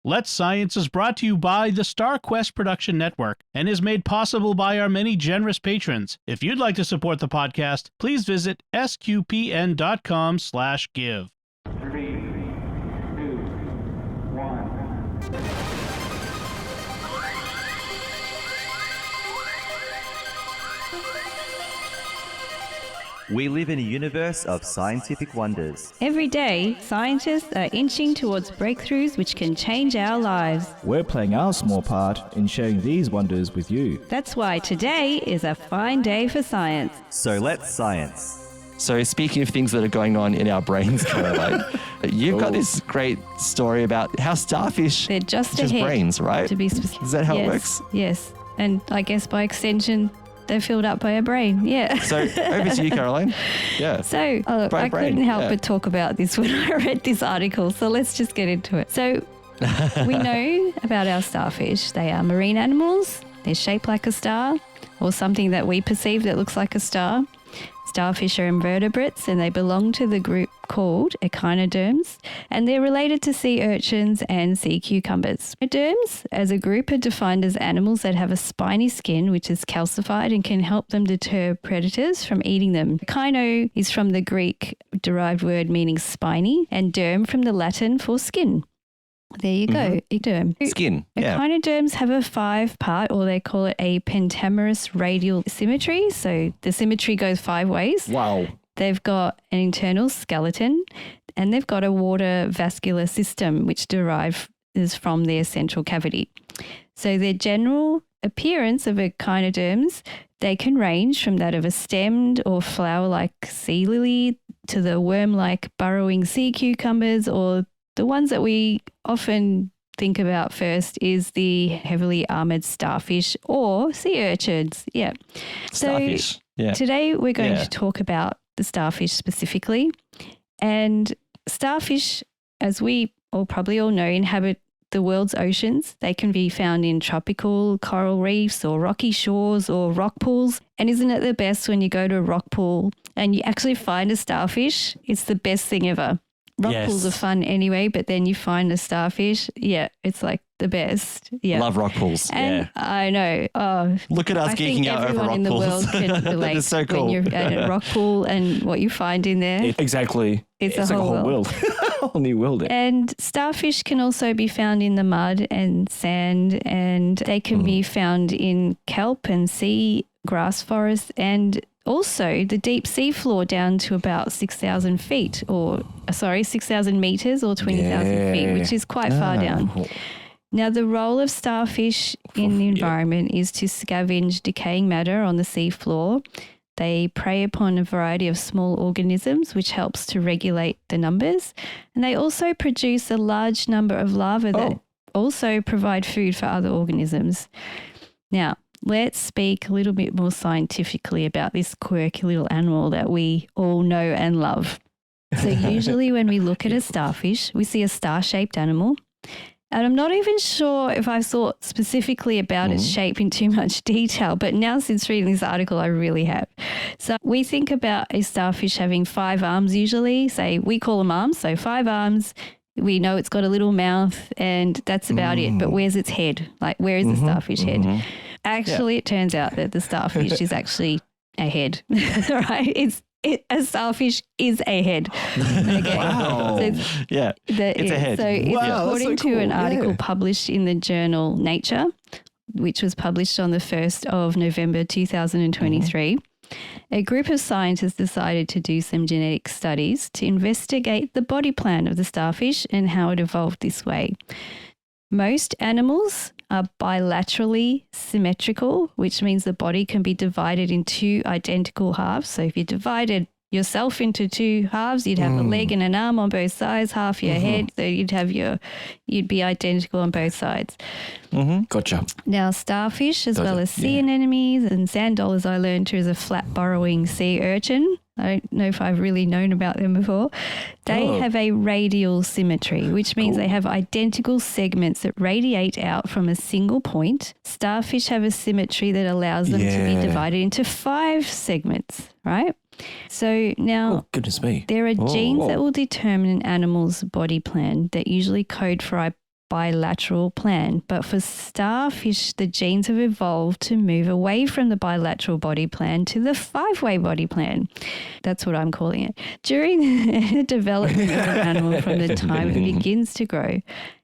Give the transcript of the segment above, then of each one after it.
Let's Science is brought to you by the StarQuest Production Network and is made possible by our many generous patrons. If you'd like to support the podcast, please visit sqpn.com/give. 3, 2, 1. We live in a universe of scientific wonders. Every day, scientists are inching towards breakthroughs which can change our lives. We're playing our small part in sharing these wonders with you. That's why today is a fine day for science. So let's science. So speaking of things that are going on in our brains, Caroline, you've got this great story about how starfish They're just has ahead, brains, right? to be specific. Is that how it Yes, works? Yes. And I guess by extension, they're filled up by a brain. Yeah. So over to you, Caroline. Yeah. So, look, By I brain, couldn't help yeah. but talk about this when I read this article. So let's just get into it. So we know about our starfish. They are marine animals. They're shaped like a star or something that we perceive that looks like a star. Starfish are invertebrates and they belong to the group called echinoderms, and they're related to sea urchins and sea cucumbers. Echinoderms as a group are defined as animals that have a spiny skin which is calcified and can help them deter predators from eating them. Echino is from the Greek derived word meaning spiny, and derm from the Latin for skin. There you go, ectoderm. Skin. Yeah. Echinoderms have a 5-part, or they call it a pentamerous radial symmetry. So the symmetry goes 5 ways. Wow. They've got an internal skeleton and they've got a water vascular system which derives from their central cavity. So their general appearance of echinoderms, they can range from that of a stemmed or flower-like sea lily to the worm-like burrowing sea cucumbers, or the ones that we often think about first is the heavily armored starfish or sea urchins. Yeah. Starfish. Yeah. Today we're going Yeah. to talk about the starfish specifically. And starfish, as we probably all know, inhabit the world's oceans. They can be found in tropical coral reefs or rocky shores or rock pools. And isn't it the best when you go to a rock pool and you actually find a starfish? It's the best thing ever. Rock Yes. pools are fun anyway, but then you find a starfish. Yeah, it's like the best. Yeah. Love rock pools. And yeah. I know. Oh, Look at us I geeking think out over everyone rock in the pools. world can relate That is so cool. when you're at a rock pool and what you find in there. Exactly. It's a like a whole whole world. world. A whole new world. And starfish can also be found in the mud and sand, and they can be found in kelp and sea grass forests, and also the deep sea floor down to about 6,000 feet, 6,000 meters or 20,000 feet, which is quite far down. Now, the role of starfish in the environment is to scavenge decaying matter on the sea floor. They prey upon a variety of small organisms, which helps to regulate the numbers. And they also produce a large number of larvae that also provide food for other organisms. Now, let's speak a little bit more scientifically about this quirky little animal that we all know and love. So usually when we look at a starfish, we see a star-shaped animal. And I'm not even sure if I've thought specifically about its shape in too much detail, but now since reading this article, I really have. So we think about a starfish having 5 arms usually. Say we call them arms, so 5 arms. We know it's got a little mouth and that's about it. But where's its head? Like, where is the starfish head? Actually, it turns out that the starfish is actually a head, right? A starfish is a head. Okay. Wow. So It's a head. So it's Wow, according that's so to an cool. article Yeah. published in the journal Nature, which was published on the 1st of November 2023. A group of scientists decided to do some genetic studies to investigate the body plan of the starfish and how it evolved this way. Most animals are bilaterally symmetrical, which means the body can be divided in 2 identical halves. So if you divided yourself into 2 halves, you'd have a leg and an arm on both sides, half your head. So you'd be identical on both sides. Gotcha. Now, starfish, as well as sea yeah. anemones and sand dollars, I learned is a flat burrowing sea urchin. I don't know if I've really known about them before. They have a radial symmetry, which means they have identical segments that radiate out from a single point. Starfish have a symmetry that allows them to be divided into 5 segments, right? So now Oh, goodness me. there are genes that will determine an animal's body plan that usually code for bilateral plan. But for starfish, the genes have evolved to move away from the bilateral body plan to the 5-way body plan. That's what I'm calling it. During the development of an animal from the time it begins to grow,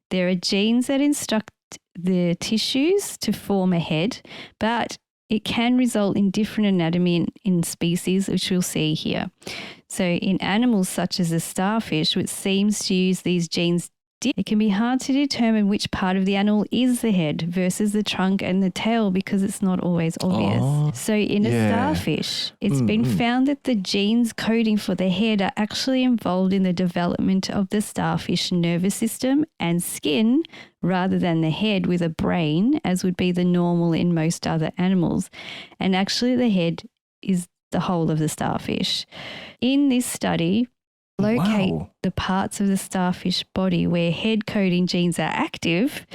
there are genes that instruct the tissues to form a head, but it can result in different anatomy in species, which we'll see here. So in animals such as the starfish, which seems to use these genes, it can be hard to determine which part of the animal is the head versus the trunk and the tail because it's not always obvious. So in a starfish, it's been found that the genes coding for the head are actually involved in the development of the starfish nervous system and skin rather than the head with a brain, as would be the normal in most other animals. And actually the head is the whole of the starfish. In this study, locate the parts of the starfish body where head coding genes are active,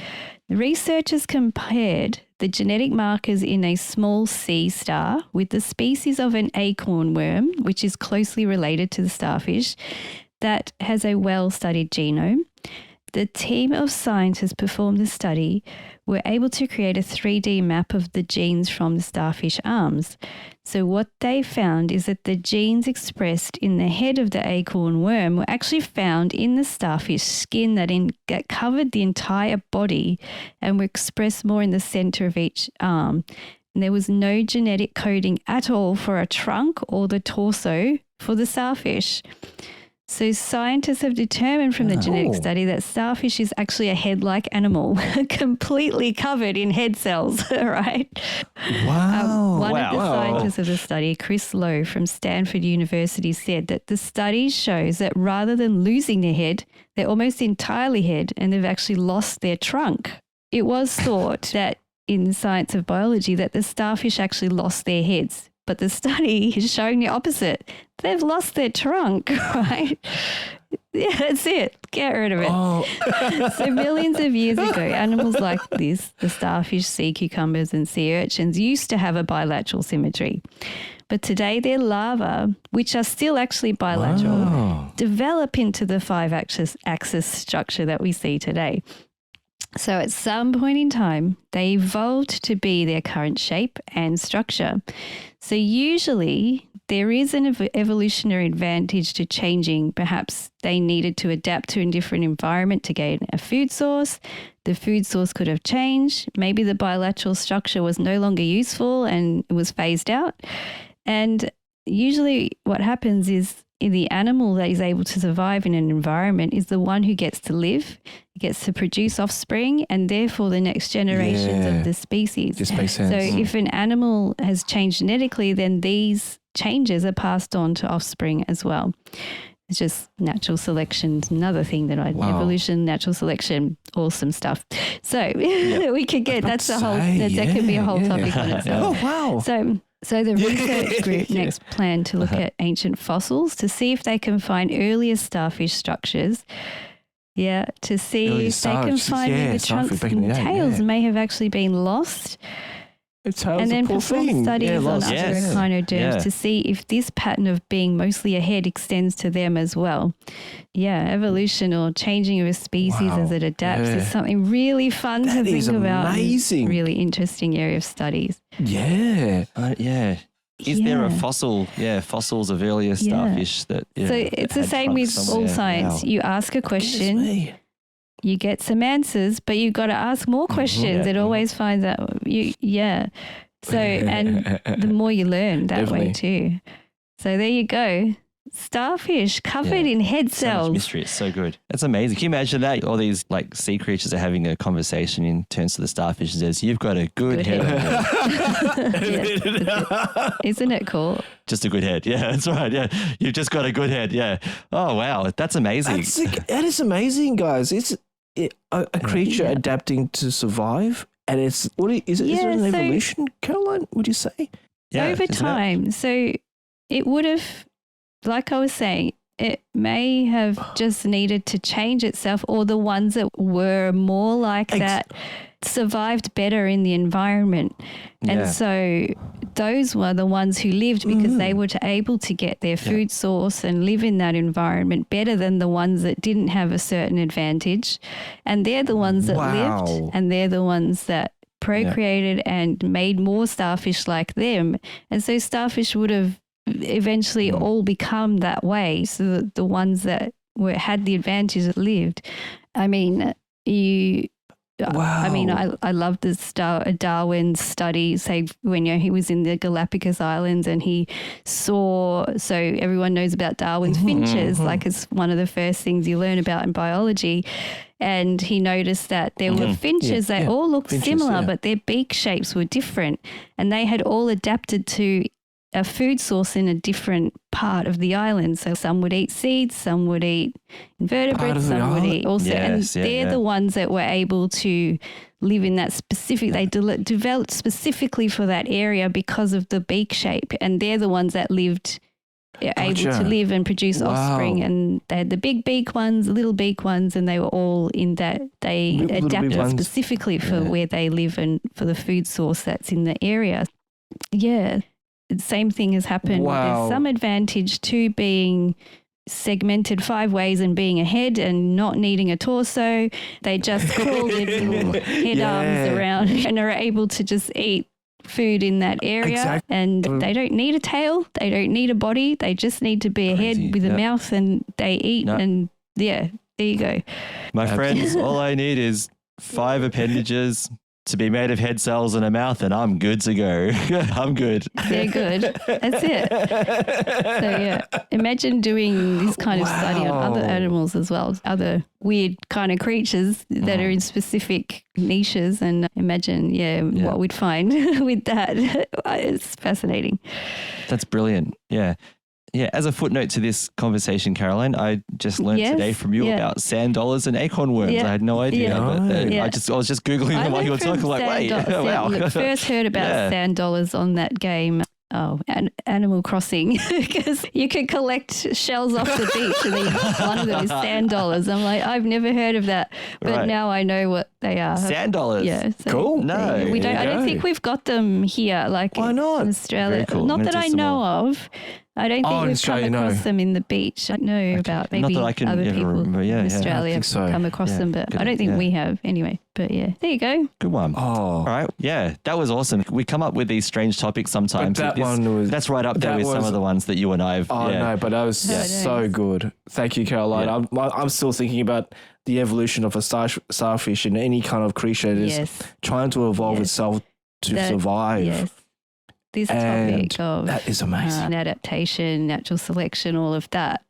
the researchers compared the genetic markers in a small sea star with the species of an acorn worm, which is closely related to the starfish, that has a well-studied genome. The team of scientists performed the study were able to create a 3D map of the genes from the starfish arms. So what they found is that the genes expressed in the head of the acorn worm were actually found in the starfish skin that covered the entire body and were expressed more in the center of each arm. And there was no genetic coding at all for a trunk or the torso for the starfish. So scientists have determined from the genetic study that starfish is actually a head-like animal, completely covered in head cells, right? Wow. One of the scientists of the study, Chris Lowe from Stanford University, said that the study shows that rather than losing their head, they're almost entirely head and they've actually lost their trunk. It was thought that in the science of biology that the starfish actually lost their heads. But the study is showing the opposite. They've lost their trunk, right? Yeah, that's it. Get rid of it. So millions of years ago, animals like this, the starfish, sea cucumbers and sea urchins, used to have a bilateral symmetry. But today their larvae, which are still actually bilateral, develop into the 5-axis structure that we see today. So at some point in time, they evolved to be their current shape and structure. So usually there is an evolutionary advantage to changing. Perhaps they needed to adapt to a different environment to gain a food source. The food source could have changed. Maybe the bilateral structure was no longer useful and it was phased out. And usually what happens is the animal that is able to survive in an environment is the one who gets to live, gets to produce offspring, and therefore the next generations of the species. Just makes sense. So if an animal has changed genetically, then these changes are passed on to offspring as well. It's just natural selection, another thing that evolution, natural selection, awesome stuff. So we could get, that could be a whole topic on itself. Oh, wow. So the research group next planned to look at ancient fossils to see if they can find earlier starfish structures. Yeah, to see if they can find where the trunks and tails may have actually been lost. And then perform studies on other echinoderms to see if this pattern of being mostly a head extends to them as well. Yeah, evolution or changing of a species as it adapts is something really fun to think about. Amazing. Really interesting area of studies. Yeah. Is there a fossil? Yeah, fossils of earlier starfish that. So it's the same with all science. You ask a question. You get some answers, but you've got to ask more questions. It always finds out So, and the more you learn that way too. So there you go. Starfish covered in head cells. So much mystery. It's so good. That's amazing. Can you imagine that? All these like sea creatures are having a conversation in terms of the starfish and says, "You've got a good head." Isn't it cool? Just a good head. Yeah, that's right. Yeah. You've just got a good head. Yeah. Oh, wow. That's amazing. That is amazing, guys. It's a creature adapting to survive. And it's, is it an evolution, Caroline, would you say? Yeah, over time. So it would have, like I was saying, it may have just needed to change itself, or the ones that were more like that survived better in the environment. And so those were the ones who lived because they were able to get their food source and live in that environment better than the ones that didn't have a certain advantage. And they're the ones that lived, and they're the ones that procreated and made more starfish like them. And so starfish would have eventually all become that way. So that the ones that had the advantage that lived. I mean, I love this Darwin's study, say when he was in the Galapagos Islands and he saw, so everyone knows about Darwin's finches, like it's one of the first things you learn about in biology. And he noticed that there were finches, they all looked similar, but their beak shapes were different. And they had all adapted to a food source in a different part of the island. So some would eat seeds, some would eat invertebrates, some would eat also. And they're the ones that were able to live in that specific, they developed specifically for that area because of the beak shape. And they're the ones that lived, able to live and produce offspring. And they had the big beak ones, little beak ones, and they were all in that, they adapted specifically for where they live and for the food source that's in the area. Yeah. Same thing has happened. There's some advantage to being segmented 5 ways and being a head and not needing a torso. They just pull their little head arms around and are able to just eat food in that area. And they don't need a tail. They don't need a body. They just need to be a head with a mouth, and they eat. And there you go. My friends, all I need is 5 appendages to be made of head cells and a mouth, and I'm good to go. I'm good. They're good. That's it. So imagine doing this kind of study on other animals as well, other weird kind of creatures that are in specific niches, and imagine what we'd find with that. It's fascinating. That's brilliant. Yeah. Yeah, as a footnote to this conversation, Caroline, I just learned today from you about sand dollars and acorn worms. I had no idea. But I was just Googling them while you were talking, like, wait, wow. First heard about sand dollars on that game. Animal Crossing, because you could collect shells off the beach and then one of them is sand dollars. I'm like, I've never heard of that, but now I know what they are. Sand dollars. Yeah. So cool. No, I don't think we've got them here, like why not? In Australia. Cool. Not that I know of. I don't think we've come across them in the beach. I know about maybe other people in Australia have come across them, but I don't think we have anyway. But there you go. Good one. All right. Yeah, that was awesome. We come up with these strange topics sometimes. But that's right up there with some of the ones that you and I have. No, but that was so good. Thank you, Caroline. Yeah. I'm still thinking about the evolution of a starfish and any kind of creature that is trying to evolve itself to survive. Yes. This topic of that is amazing. Adaptation, natural selection, all of that.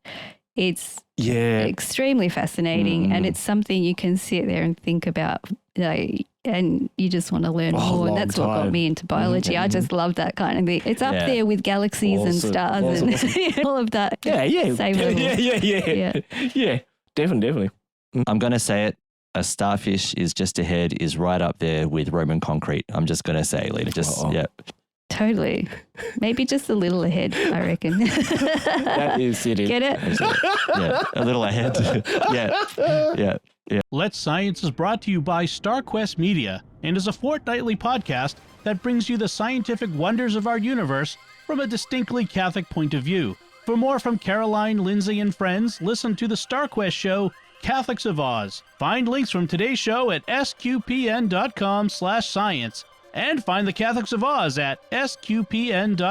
It's extremely fascinating, and it's something you can sit there and think about, and you just want to learn more. And that's what got me into biology. I just love that kind of thing. It's up there with galaxies and stars and all of that. Same level. Yeah, definitely. I'm going to say it. A starfish is just ahead, is right up there with Roman concrete. I'm just going to say, Lena, Totally. Maybe just a little ahead, I reckon. That is it. Get it? Yeah, a little ahead. Yeah. Let's Science is brought to you by StarQuest Media and is a fortnightly podcast that brings you the scientific wonders of our universe from a distinctly Catholic point of view. For more from Caroline, Lindsay, and friends, listen to the StarQuest show, Catholics of Oz. Find links from today's show at sqpn.com/science. And find the Catholics of Oz at sqpn.com/Oz.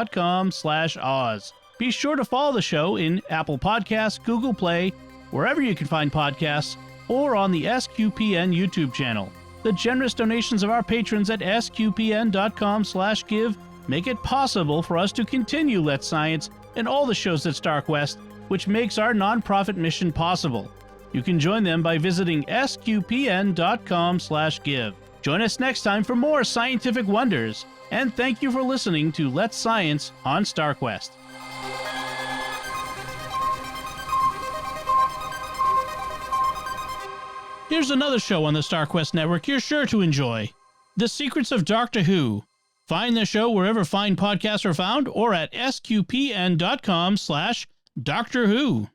Be sure to follow the show in Apple Podcasts, Google Play, wherever you can find podcasts, or on the SQPN YouTube channel. The generous donations of our patrons at sqpn.com/give make it possible for us to continue Let's Science and all the shows at StarQuest, which makes our nonprofit mission possible. You can join them by visiting sqpn.com/give. Join us next time for more scientific wonders, and thank you for listening to Let's Science on StarQuest. Here's another show on the StarQuest network you're sure to enjoy. The Secrets of Doctor Who. Find the show wherever fine podcasts are found or at sqpn.com/Doctor Who.